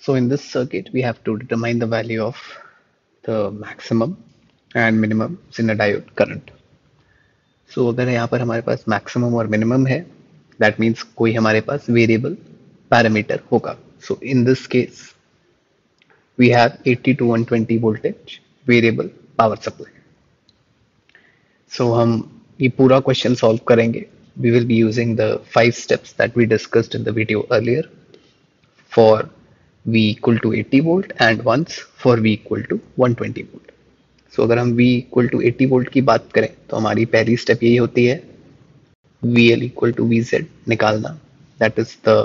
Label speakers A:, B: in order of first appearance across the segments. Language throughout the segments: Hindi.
A: So in this circuit, we have to determine the value of the maximum and minimum zener diode current. So अगर यहाँ पर हमारे पास maximum और minimum है, that means कोई हमारे पास variable parameter होगा. So in this case, we have 80 to 120 voltage variable power supply. So हम ये पूरा question solve करेंगे. We will be using the 5 steps that we discussed in the video earlier for V equal to 80 volt and once for V equal to 120 volt. So अगर हम V equal to 80 volt की बात करें तो हमारी पहली स्टेप यही होती है VL equal to VZ निकालना, that is the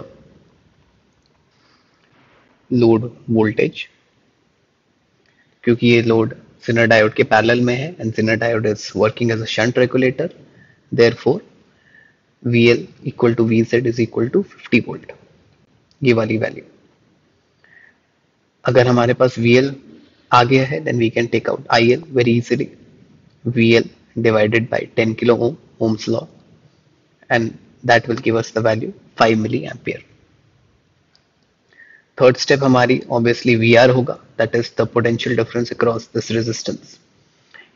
A: load voltage, क्योंकि ये लोड Zener diode के पैरेलल में है and Zener diode is working as a shunt regulator, therefore VL equal to VZ is equal to 50 volt, ये वाली वैल्यू. अगर हमारे पास VL आ गया है then we can take out IL very easily. VL divided by 10 kilo ohm, Ohm's law, and that will give us the value 5 milliampere. Third step हमारी obviously VR होगा, that is the potential difference across this resistance.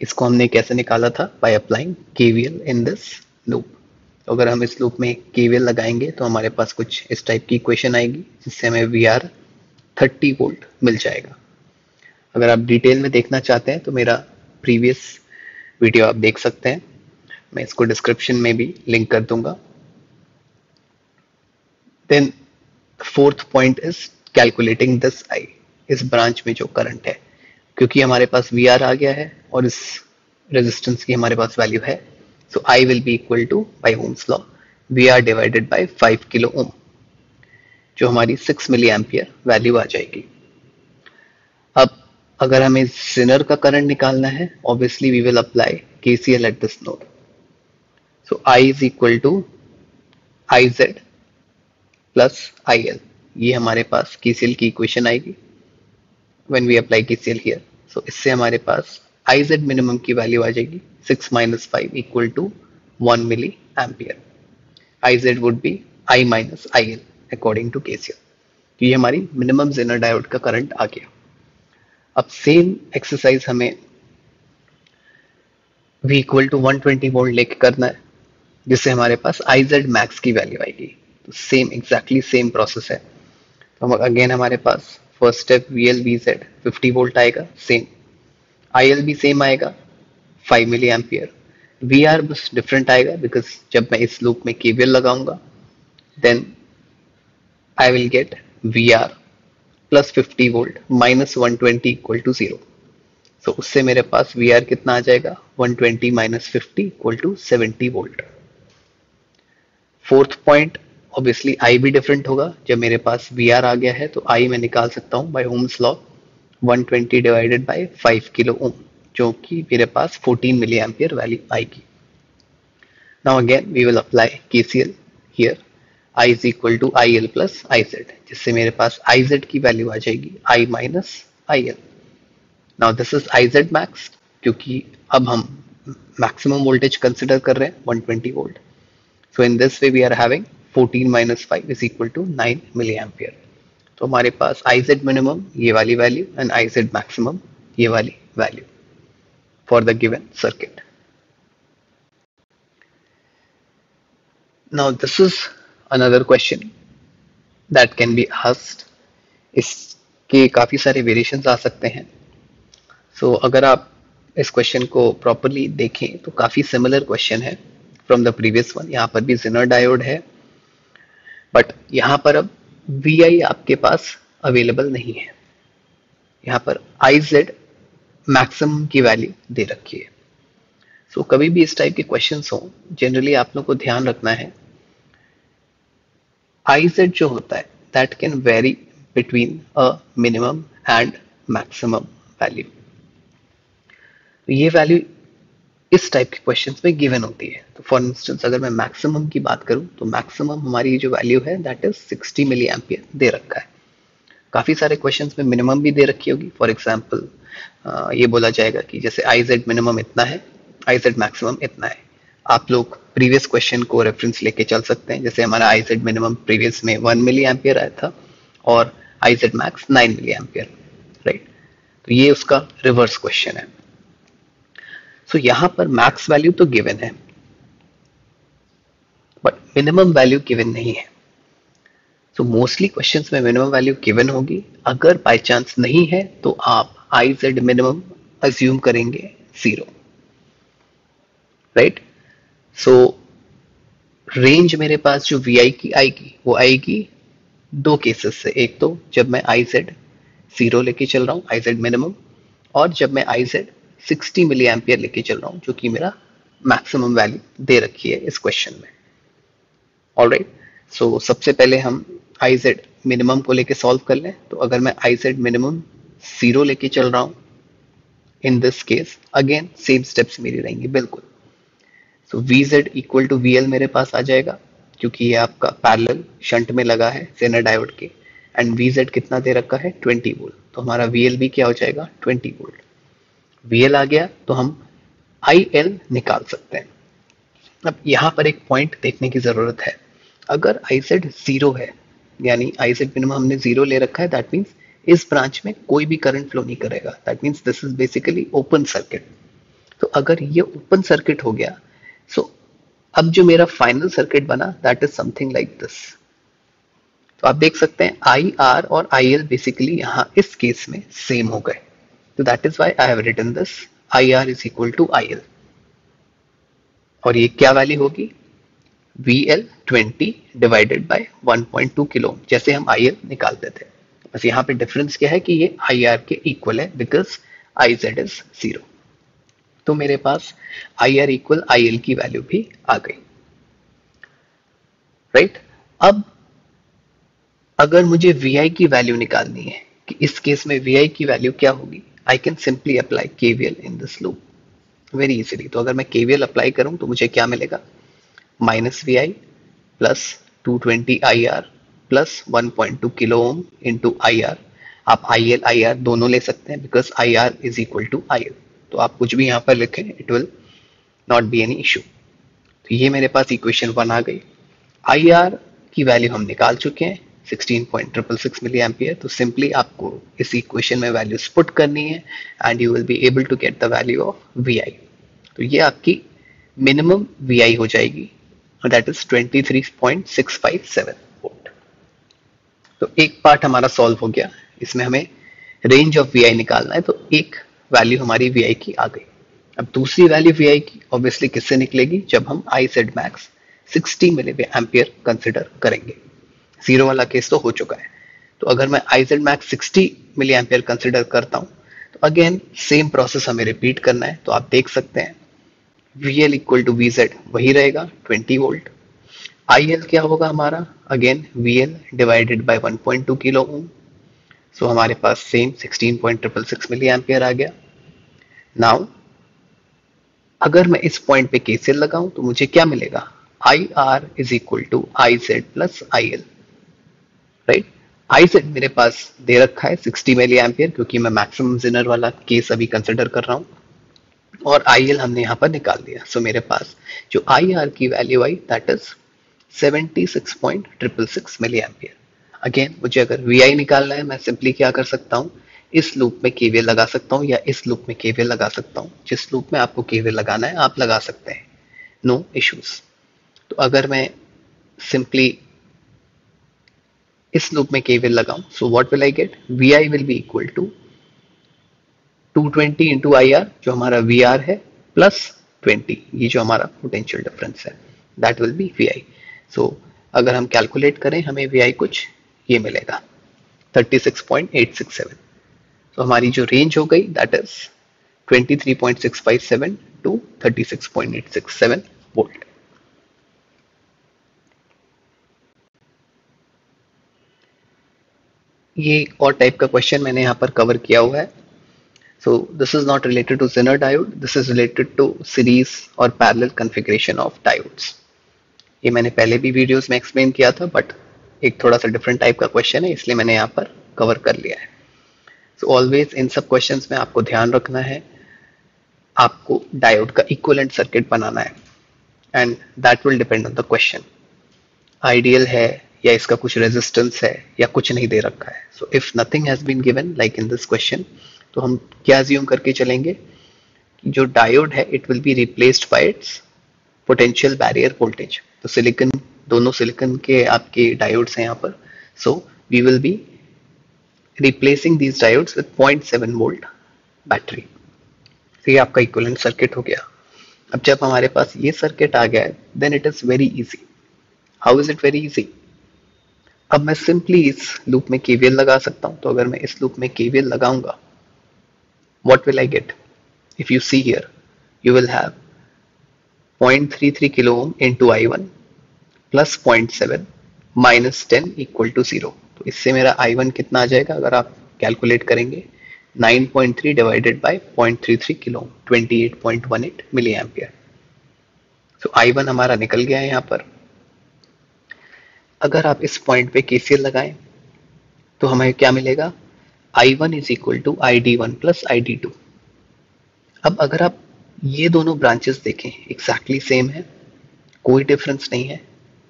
A: इसको हमने कैसे निकाला था? By applying KVL in this loop. तो अगर हम इस लूप में KVL लगाएंगे तो हमारे पास कुछ इस टाइप की इक्वेशन आएगी जिससे हमें VR 30 वोल्ट मिल जाएगा. अगर आप डिटेल में देखना चाहते हैं तो मेरा प्रीवियस वीडियो आप देख सकते हैं, मैं इसको डिस्क्रिप्शन में भी लिंक कर दूंगा. Then fourth point is calculating this I, इस ब्रांच में जो करंट है, क्योंकि हमारे पास VR आ गया है और इस रेजिस्टेंस की हमारे पास वैल्यू है, so I will be equal to by ohms law VR divided by 5 kilo ohm, जो हमारी 6 मिली एम्पियर वैल्यू आ जाएगी. अब अगर हमें Zener का करंट निकालना है, obviously we will apply KCL at this node. So I is equal to IZ plus IL, ये हमारे पास KCL की इक्वेशन आएगी when we apply KCL here. So इससे हमारे पास IZ मिनिमम की वैल्यू आ जाएगी 6 minus 5 equal to 1 milli ampere. IZ would be I minus IL according to KCL. तो ये हमारी मिनिमम Zener डायोड का करंट आ गया. अब सेम एक्सरसाइज हमें V equal to 120 वोल्ट लेके करना है, जिससे हमारे पास IZ मैक्स की वैल्यू आएगी. तो सेम एग्जैक्टली सेम प्रोसेस है. तो हम अगेन हमारे पास first step VL VZ 50 volt आएगा, सेम IL भी सेम आएगा 5 मिली एम्पियर. VR बस डिफरेंट आएगा बिकॉज जब मैं इस लूप में KVL लगाऊंगा then I will get VR plus 50 volt minus 120 equal to 0. So उससे मेरे पास VR कितना आ जाएगा 120 minus 50 equal to 70 volt. Fourth point obviously I भी डिफरेंट होगा. जब मेरे पास VR आ गया है तो I मैं निकाल सकता हूँ by ohms law 120 divided by 5 kilo ohm, जो कि मेरे पास 14 मिली एम्पियर वैल्यू आएगी. Now again we will apply KCL here. I is equal to IL plus IZ, जिससे मेरे पास IZ की वैल्यू आ जाएगी I minus IL. Now this is IZ max, क्योंकि अब हम मैक्सिमम वोल्टेज कंसिडर कर रहे हैं 120 volt. So in this way we are having 14 minus 5 is equal to 9 milli ampere. तो हमारे पास IZ मिनिमम ये वाली वैल्यू एंड IZ मैक्सिमम ये वाली value for the given circuit. Now this is another question that can be asked. इसके काफी सारे वेरिएशंस आ सकते हैं. सो अगर आप इस क्वेश्चन को प्रॉपरली देखें तो काफी सिमिलर क्वेश्चन है फ्रॉम द प्रीवियस वन. यहाँ पर भी Zener डायोड है, बट यहाँ पर अब VI आपके पास अवेलेबल नहीं है. यहाँ पर IZ मैक्सिमम की वैल्यू दे रखी है. सो कभी भी इस टाइप के क्वेश्चंस हो, जनरली आप लोग को ध्यान रखना है IZ जो होता है that can very between a minimum and maximum value. ये वैल्यू इस टाइप के क्वेश्चंस में गिवन होती है. तो फॉर इंस्टेंस अगर मैं मैक्सिमम की बात करूं तो मैक्सिमम हमारी जो वैल्यू है दैट इज 60 मिली एम्पियर दे रखा है. काफी सारे क्वेश्चंस में मिनिमम भी दे रखी होगी. फॉर एग्जांपल ये बोला जाएगा कि जैसे IZ मिनिमम इतना है, IZ मैक्सिमम इतना है. आप लोग प्रीवियस क्वेश्चन को रेफरेंस लेके चल सकते हैं. जैसे हमारा IZ मिनिमम प्रीवियस में 1 मिली एम्पियर आया था और IZ max 9 milli ampere, right. तो ये उसका रिवर्स क्वेश्चन है। सो यहां पर मैक्स वैल्यू तो गिवन है बट मिनिमम वैल्यू गिवन नहीं है। सो मोस्टली क्वेश्चंस में मिनिमम वैल्यू गिवन होगी। अगर बाय चांस नहीं है तो आप IZ मिनिमम अज्यूम करेंगे 0, राइट। सो रेंज मेरे पास जो VI की आएगी वो आएगी दो केसेस से, एक तो जब मैं IZ 0 लेके चल रहा हूँ IZ मिनिमम, और जब मैं IZ 60 मिली एम्पियर लेके चल रहा हूँ जो कि मेरा मैक्सिमम वैल्यू दे रखी है इस क्वेश्चन में। ऑलराइट, सो सबसे पहले हम IZ मिनिमम को लेके सॉल्व कर लें। तो अगर मैं IZ मिनिमम 0 लेके चल रहा हूँ in this case, again same steps मेरी रहेंगी बिल्कुल। सो VZ इक्वल टू VL मेरे पास आ जाएगा क्योंकि ये आपका पैरेलल शंट में लगा है जेनर डायोड के, एंड VZ कितना दे रखा है 20 वोल्ट, तो हमारा VL भी क्या हो जाएगा 20 वोल्ट। VL आ गया तो हम IL निकाल सकते हैं। अब यहाँ पर एक पॉइंट देखने की जरूरत है, अगर IZ 0 है यानी IZ मिनिमम हमने 0 ले रखा है, दैट मीन्स इस ब्रांच में कोई भी करंट फ्लो नहीं करेगा, that means this is basically open circuit. तो अगर ये ओपन सर्किट हो गया, सो अब जो मेरा फाइनल सर्किट बना that is something like this. तो आप देख सकते हैं IR और IL बेसिकली यहाँ इस केस में सेम हो गए, तो that is why I have written this IR is equal to IL। और ये क्या वैल्यू होगी VL 20 डिवाइडेड बाय 1.2 किलो, जैसे हम IL निकालते थे। बस यहाँ पे डिफरेंस क्या है कि ये IR के इक्वल है बिकॉज IZ इज 0। तो मेरे पास IR इक्वल IL की वैल्यू भी आ गई, राइट। अब अगर मुझे VI की वैल्यू निकालनी है कि इस केस में VI की वैल्यू क्या होगी, I can simply apply KVL in this loop very easily. तो अगर मैं KVL अप्लाई करूं तो मुझे क्या मिलेगा, minus VI plus 220 IR plus 1.2 kilo ohm into IR। आप IL IR दोनों ले सकते हैं because IR is equal to IL, तो आप कुछ भी यहाँ पर लिखें it will not be any issue. तो ये मेरे पास इक्वेशन 1 आ गई। IR की वैल्यू हम निकाल चुके हैं 16.666 मिली एम्पियर, तो सिंपली आपको इस इक्वेशन में वैल्यूज पुट करनी है and you will be able to get the value of VI। तो ये आपकी मिनिमम VI हो जाएगी, दैट इज 23.657 वोल्ट। तो एक पार्ट हमारा सॉल्व हो गया, इसमें हमें रेंज ऑफ VI निकालना है, तो एक वैल्यू हमारी VI की आ गई। अब दूसरी वैल्यू VI की ऑब्वियसली किससे निकलेगी, जब हम IZ max 60 milli ampere consider करेंगे। 0 वाला केस तो हो चुका है, तो अगर मैं IZ max 60 milli ampere consider करता हूं तो अगेन सेम प्रोसेस हमें रिपीट करना है। तो आप देख सकते हैं VL इक्वल टू VZ वही रहेगा 20 वोल्ट। IL क्या होगा हमारा, again VL divided by 1.2 kilo ohm, so हमारे पास सेम 16.666 मिली एम्पियर आ गया। नाउ अगर मैं इस पॉइंट पे KCL लगाऊं तो मुझे क्या मिलेगा, IR is equal to IZ plus IL, right. IZ मेरे पास दे रखा है 60 मिली एम्पियर क्योंकि मैं मैक्सिमम जेनर वाला केस अभी कंसिडर कर रहा हूं, और IL हमने यहाँ पर निकाल दिया। सो मेरे पास जो IR की वैल्यू आई that is 76.666 milli ampere. Again मुझे अगर VI निकालना है, मैं सिंपली क्या कर सकता हूँ, इस लूप में KVL लगा सकता हूँ या इस लूप में KVL लगा सकता हूँ। जिस लूप में आपको KVL लगाना है आप लगा सकते हैं, नो इश्यूज। तो अगर मैं सिंपली इस लूप में KVL लगाऊं, so what will I get, VI will be equal to 220 into IR जो हमारा VR है प्लस 20, ये जो हमारा पोटेंशियल डिफरेंस है दैट विल बी VI। सो अगर हम कैलकुलेट करें हमें VI कुछ ये मिलेगा 36.867। तो हमारी जो रेंज हो गई दैट इज 23.657 टू 36.867 वोल्ट। ये एक और टाइप का क्वेश्चन मैंने यहाँ पर कवर किया हुआ है। So this is not related to Zener diode, this is related to series और parallel configuration of diodes। ये मैंने पहले भी वीडियोस में एक्सप्लेन किया था बट एक थोड़ा सा डिफरेंट टाइप का क्वेश्चन है इसलिए मैंने यहाँ पर कवर कर लिया है। So ऑलवेज इन सब क्वेश्चंस में आपको ध्यान रखना है, आपको डायोड का इक्विवेलेंट सर्किट बनाना है and that will depend on the question, ideal है या इसका कुछ रेजिस्टेंस है या कुछ नहीं दे रखा है. So if nothing has been given like in this question, तो हम क्या अज्यूम करके चलेंगे कि जो डायोड है it will be replaced by its potential barrier voltage. तो सिलिकॉन, दोनों सिलिकॉन के आपके डायोड्स हैं यहाँ पर. So we will be replacing these diodes with 0.7 volt battery. तो ये आपका इक्विवेलेंट सर्किट हो गया. अब जब हमारे पास ये सर्किट आ गया है, then it is very easy. How is it very easy? अब मैं सिंपली इस लूप में केवीएल लगा सकता हूं. तो अगर मैं इस लूप में केवीएल लगाऊंगा, what will I get? If you see here, you will have 0.33 kilo ohm into I1 plus 0.7 minus 10 equal to 0. तो इससे मेरा I1 कितना आ जाएगा अगर आप कैलकुलेट करेंगे? 9.3 divided by 0.33 kilo ohm, 28.18 milli ampere. तो I1 हमारा निकल गया है यहाँ पर. अगर आप इस पॉइंट पे केसीएल लगाएं तो हमें क्या मिलेगा? I1 is equal to ID1 plus ID2. अब अगर आप ये दोनों ब्रांचेस देखें, एग्जैक्टली सेम है, कोई डिफरेंस नहीं है.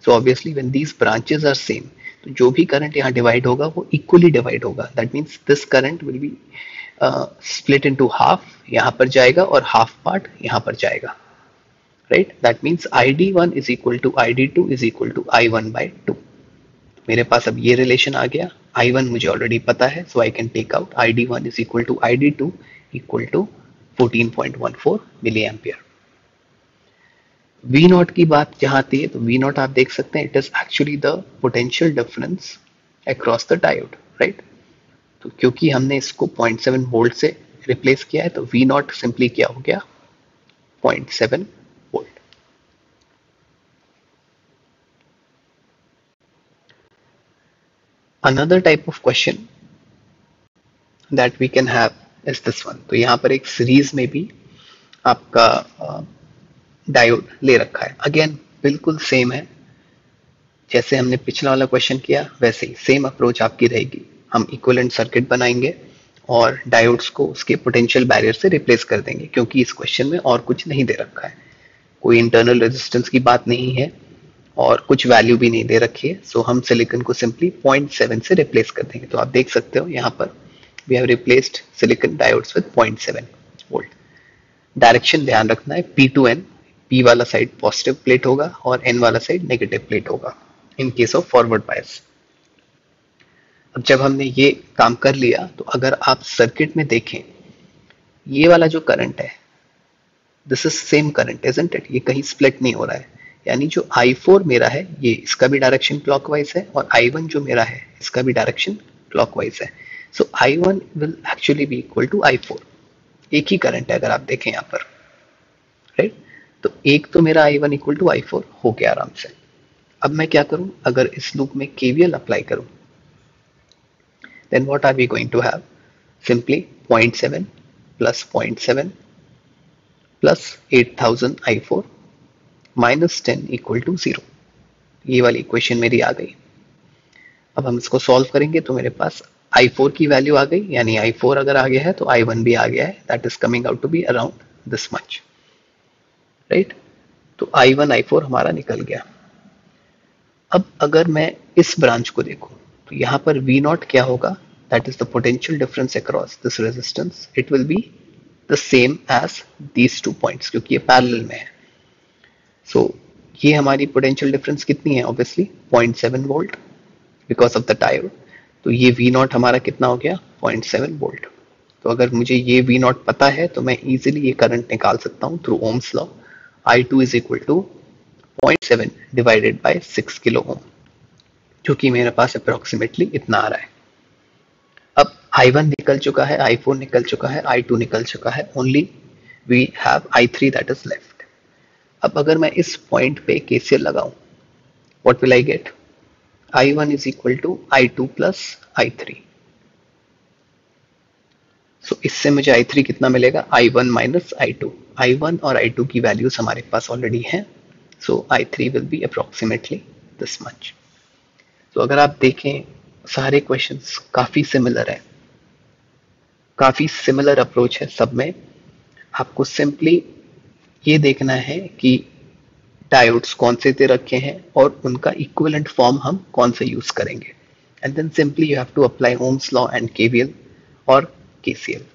A: So obviously when these branches are same, तो जो भी करंट यहाँ डिवाइड होगा वो इक्वली डिवाइड होगा. That means this current will be split into half, यहाँ पर जाएगा और हाफ पार्ट यहाँ पर जाएगा. Right? That means ID1 is equal to ID2 is equal to I1 by 2. मेरे पास अब ये रिलेशन आ गया. I1 मुझे ऑलरेडी पता है, so I can take out ID1 is equal to ID2 equal to 14.14 milli ampere. V naught की बात जहां आती है, तो V नॉट आप देख सकते हैं, it is actually the potential difference across the diode. Right? तो क्योंकि हमने इसको 0.7 वोल्ट से रिप्लेस किया है, तो V नॉट सिंपली क्या हो गया? 0.7 volt. Another type of question that we can have is this one. तो यहाँ पर एक सीरीज में भी आपका डायोड ले रखा है. अगेन बिल्कुल सेम है, जैसे हमने पिछला वाला क्वेश्चन किया वैसे ही सेम अप्रोच आपकी रहेगी. हम इक्विवेलेंट सर्किट बनाएंगे और डायोड्स को उसके पोटेंशियल बैरियर से रिप्लेस कर देंगे, क्योंकि इस क्वेश्चन में और कुछ नहीं दे रखा है. कोई इंटरनल रेजिस्टेंस की बात नहीं है और कुछ वैल्यू भी नहीं दे रखी है. सो हम सिलिकॉन को सिंपली 0.7 से रिप्लेस कर देंगे. तो आप देख सकते हो यहाँ पर we have replaced silicon diodes with 0.7 volt. Direction ध्यान रखना है, P to N. P वाला साइड पॉजिटिव प्लेट होगा और N वाला साइड नेगेटिव प्लेट होगा in case of forward bias. अब जब हमने ये काम कर लिया, तो अगर आप सर्किट में देखें, ये वाला जो करंट है, this is same current, isn't it? ये कहीं स्प्लिट नहीं हो रहा है. यानी जो I4 मेरा है, ये इसका भी डायरेक्शन क्लॉकवाइज है, और I1 जो मेरा है इसका भी डायरेक्शन क्लॉकवाइज है. So I1 will actually be equal to I4. एक ही करंट है अगर आप देखें यहाँ पर. राइट? तो एक तो मेरा I1 इक्वल टू I4 हो गया आराम से. अब मैं क्या करूं? अगर इस लूप में KVL अप्लाई करूं, then what are we going to have? Simply 0.7 plus 0.7 plus 8000 I4 minus 10 equal to 0. ये वाली इक्वेशन मेरी आ गई. अब हम इसको सॉल्व करेंगे तो मेरे पास I4 की वैल्यू आ गई, यानी I4 अगर आ गया है तो I1 भी आ गया है. That is coming out to be around this much. Right? तो I1 I4 हमारा निकल गया. अब अगर मैं इस ब्रांच को देखूं, तो यहाँ पर V नॉट क्या होगा? That is the potential difference across this resistance. It will be the same as these two points, क्योंकि ये पैरेलल में है. सो ये हमारी पोटेंशियल डिफरेंस कितनी है? Obviously 0.7 volt because of the diode. तो ये V नॉट हमारा कितना हो गया? 0.7 वोल्ट. तो अगर मुझे ये V नॉट पता है, तो मैं इजीली ये करंट निकाल सकता हूँ through ohm's law. I2 is equal to 0.7 divided by 6 kilo ohm, जो कि मेरे पास अप्रोक्सीमेटली इतना आ रहा है. अब I1 निकल चुका है, I4 निकल चुका है, I2 निकल चुका है. Only we have I3 that is left. अब अगर मैं इस पॉइंट पे KCL लगाऊं, what will I get? I1 is equal to I2 plus I3. So इससे मुझे I3 कितना मिलेगा? I1 minus I2. I1 और I2 की वैल्यूज हमारे पास ऑलरेडी हैं. सो I3 will be approximately this much. तो अगर आप देखें, सारे क्वेश्चंस काफी सिमिलर है, काफी सिमिलर अप्रोच है सब में. आपको सिंपली ये देखना है कि डायोड्स कौन से दे रखे हैं और उनका इक्विवेलेंट फॉर्म हम कौन से यूज करेंगे, and then simply you have to apply ohm's law and KVL और केसीएल.